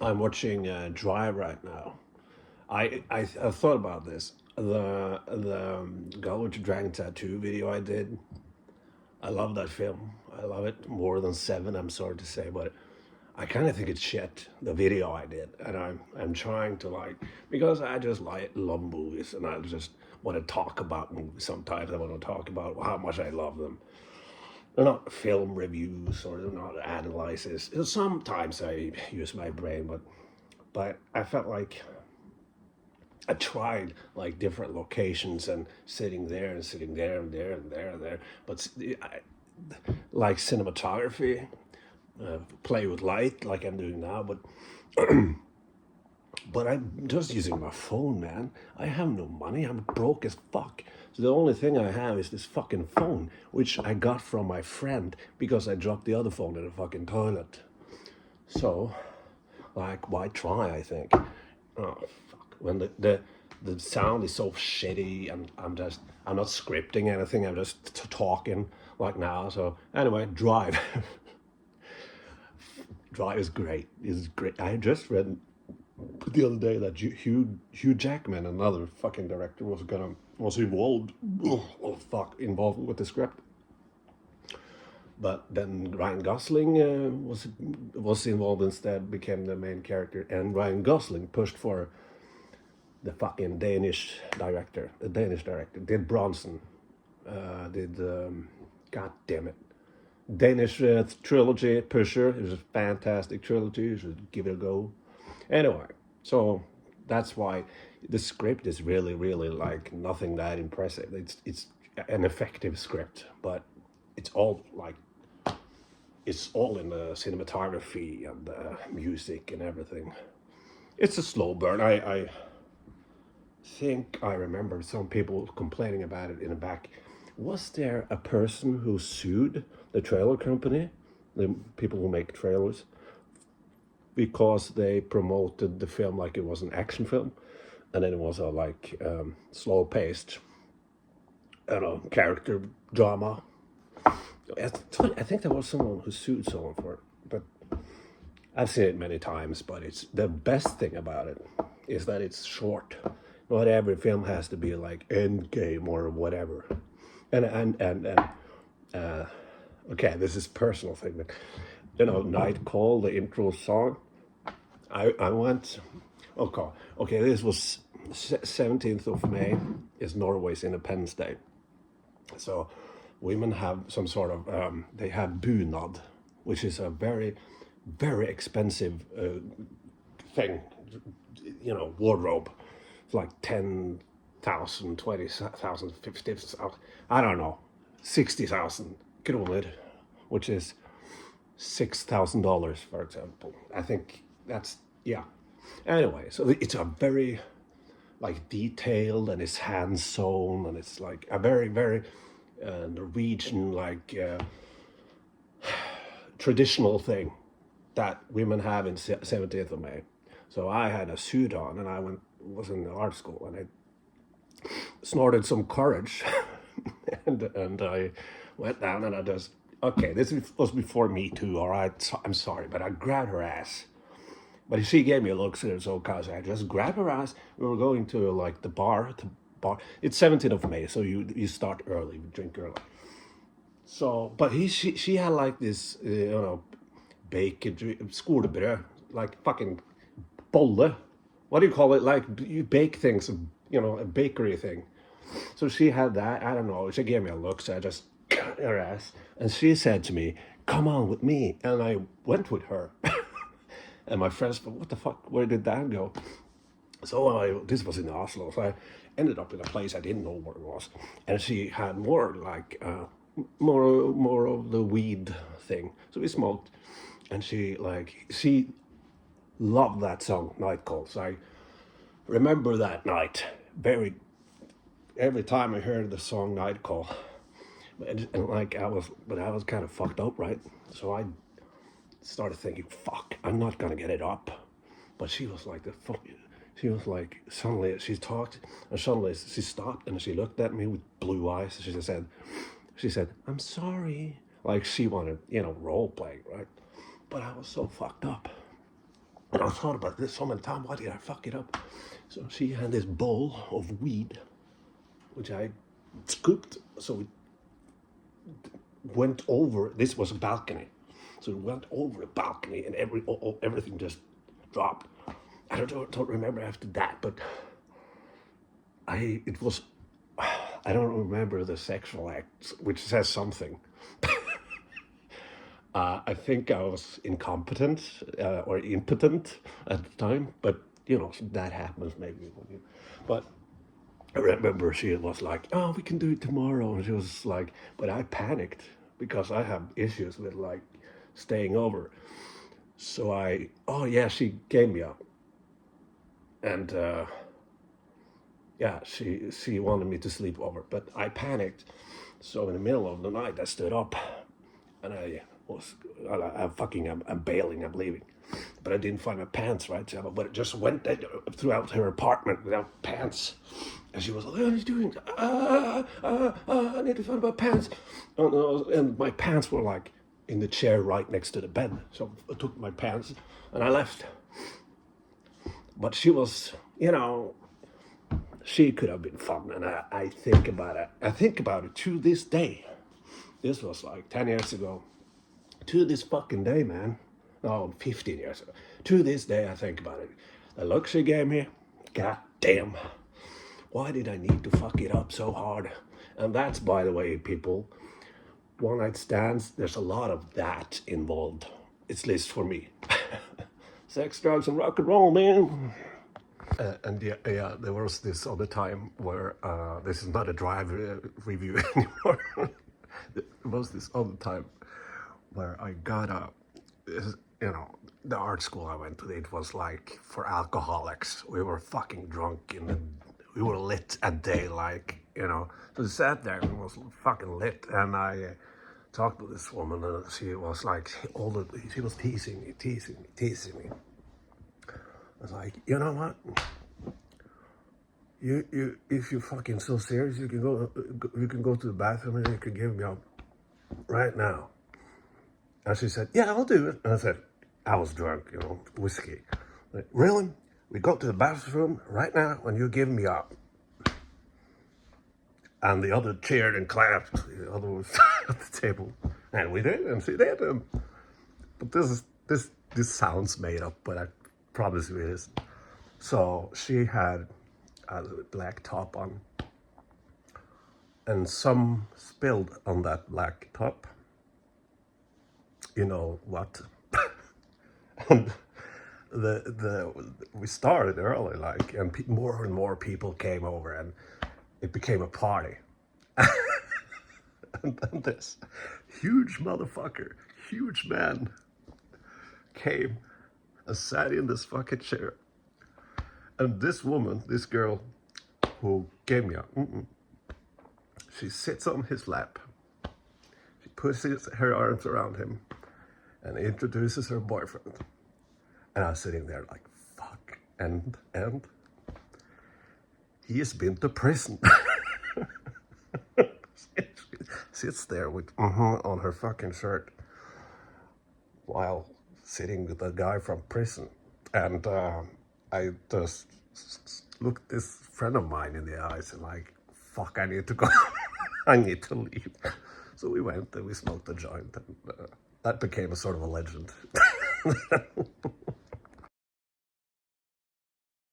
I'm watching Drive right now. I thought about this. The Girl with the Dragon Tattoo video I did. I love that film. I love it more than Seven. I'm sorry to say, but I kind of think it's shit. The video I did, and I'm trying to like because I just like love movies, and I just want to talk about movies. Sometimes I want to talk about how much I love them. They're not film reviews or they're not analysis. Sometimes I use my brain, but I felt like I tried like different locations and sitting there and sitting there and there and there and there. But like cinematography, play with light like I'm doing now. But I'm just using my phone, man. I have no money. I'm broke as fuck. So the only thing I have is this fucking phone, which I got from my friend because I dropped the other phone in the fucking toilet. So, like, why try? I think. Oh fuck! When the sound is so shitty, and I'm not scripting anything. I'm just talking like now. So anyway, Drive. Drive is great. Is great. I just read the other day that Hugh Jackman, another fucking director, was involved. Oh fuck, involved with the script. But then Ryan Gosling was involved instead, became the main character, and Ryan Gosling pushed for the fucking Danish director, did Bronson, did God damn it, Danish trilogy Pusher. It was a fantastic trilogy. You should give it a go. Anyway, so that's why the script is really like nothing that impressive. It's an effective script, but it's all like it's all in the cinematography and the music and everything. It's a slow burn. I think I remember some people complaining about it in the back. Was there a person who sued the trailer company, the people who make trailers, because they promoted the film like it was an action film, and then it was a like slow paced, I don't know, character drama. I think there was someone who sued someone for it, but I've seen it many times. But it's the best thing about it is that it's short. Not every film has to be like Endgame or whatever. And okay, this is personal thing, but Night Call, the intro song. I went. Okay. This was 17th of May is Norway's Independence Day, so women have some sort of they have bunad, which is a very expensive thing, wardrobe. It's like 10,000, 20,000, 50,000. I don't know, 60,000 kronor, which is $6,000, for example. I think that's yeah. Anyway, so it's a very like detailed and it's hand sewn and it's like a very Norwegian like traditional thing that women have in 17th of May. So I had a suit on and I was in art school and I snorted some courage and I went down and I just okay, this was before Me Too, all right. So, I'm sorry, but I grabbed her ass. But she gave me a look, so cause I just grabbed her ass. We were going to like the bar. It's 17th of May, so you start early, you drink early. So, but she had like this, bacon, skolebrød, like fucking bolle. What do you call it? Like you bake things, a bakery thing. So she had that. I don't know. She gave me a look, so I just cut her ass, and she said to me, "Come on with me," and I went with her. And my friends, but what the fuck? Where did that go? So this was in Oslo. So I ended up in a place I didn't know where it was, and she had more like more of the weed thing. So we smoked, and she loved that song Night Call. So I remember that night very every time I heard the song Night Call, and like I was kind of fucked up, right? So I started thinking, fuck, I'm not gonna get it up. But she was like the fuck. She was like suddenly she talked and suddenly she stopped and she looked at me with blue eyes. She said, "I'm sorry." Like she wanted, role playing, right? But I was so fucked up. I thought about this so many times. Why did I fuck it up? So she had this bowl of weed, which I scooped. So it went over. This was a balcony, so it went over the balcony, and everything just dropped. I don't remember after that, but it was. I don't remember the sexual act, which says something. I think I was incompetent or impotent at the time, but that happens maybe. But I remember she was like, "Oh, we can do it tomorrow," and she was like, but I panicked because I have issues with like staying over. So oh yeah, she gave me up, and yeah, she wanted me to sleep over, but I panicked. So in the middle of the night, I stood up, and I'm bailing, I'm leaving, but I didn't find my pants, right? So, but it just went throughout her apartment without pants, and she was like, "What are you doing? I need to find my pants," and my pants were like in the chair right next to the bed. So I took my pants and I left. But she was, she could have been fun, and I think about it. I think about it to this day. This was like 10 years ago. To this fucking day, man. No, 15 years ago. To this day, I think about it. The look she gave me, god damn. Why did I need to fuck it up so hard? And that's, by the way, people, one night stands, there's a lot of that involved. It's at least for me. Sex, drugs, and rock and roll, man. And yeah, there was this other time where, this is not a drive review anymore. There was this other time where I got the art school I went to, it was like for alcoholics. We were fucking drunk we were lit at day, so we sat there and it was fucking lit, and I talked to this woman, and she was like, she was teasing me. I was like, you know what? You, if you're fucking so serious, you can go to the bathroom and you can give me up right now. And she said, yeah, I'll do it. And I said, I was drunk, whiskey. Like, really? We go to the bathroom right now and you give me up. And the other cheered and clapped. The other was at the table. And we did, and she did. But this sounds made up, but I promise you it is. So she had a black top on, and some spilled on that black top. You know what? And we started early, and more and more people came over, and it became a party. And then this huge motherfucker, huge man, came and sat in this fucking chair. And this woman, this girl who gave me she sits on his lap. She puts her arms around him and introduces her boyfriend. And I was sitting there like, fuck. And he has been to prison. Sits there with on her fucking shirt while sitting with a guy from prison. And I just looked this friend of mine in the eyes and like, fuck, I need to go. I need to leave. So we went and we smoked a joint, and that became a sort of a legend.